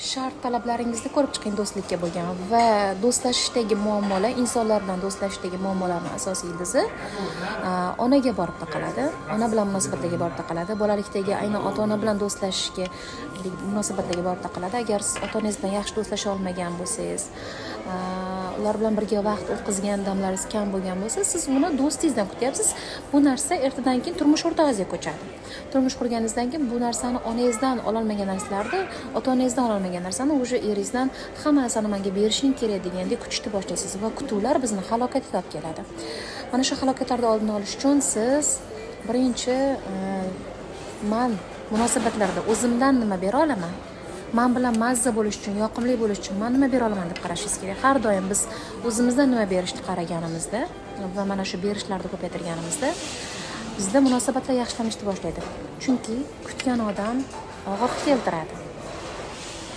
Shart talablaringizni ko'rib chiqing do'stlikka bo'lgan va do'stlashishdagi muammolar, insonlar bilan do'stlashishdagi muammolarning asosiy ildizi onaga borib taqaladi. Ona bilan munosabatlarga borib taqaladi. Bolalikdagi aynan ota-ona bilan do'stlashishga munosabatlarga borib taqaladi. Agar siz ota-onangiz bilan yaxshi do'stlasha olmagan bo'lsangiz, ular bilan birga vaqt o'tkazgan damlaringiz kam bo'lgan bo'lsa, siz uni do'stingizdan kutyapsiz. Bu narsa ertadan keyin turmush o'rtog'ingizga ko'chadi. Turmush qurganingizdan keyin bu narsani onangizdan ololmagan narsalarni, ota-onangizdan ololmagan narsani o'sha eringizdan hamma narsani menga berishing kerak degandek kutishni boshlaysiz va kutuvlar bizni halokatga olib keladi. Mana shu halokatlarni oldini olish uchun siz birinchi men munosabatlarda o'zimdan nima bera olaman? Men bilan mazza bo'lish uchun, yoqimli bo'lish uchun men nima bera olaman deb qarashingiz kerak. Har doim biz o'zimizdan nima berishni qaraganimizda va mana shu berishlarni ko'paytirganimizda bizda munosabatlar yaxshilanishni boshlaydi. Chunki kutgan odam og'ir keltiradi.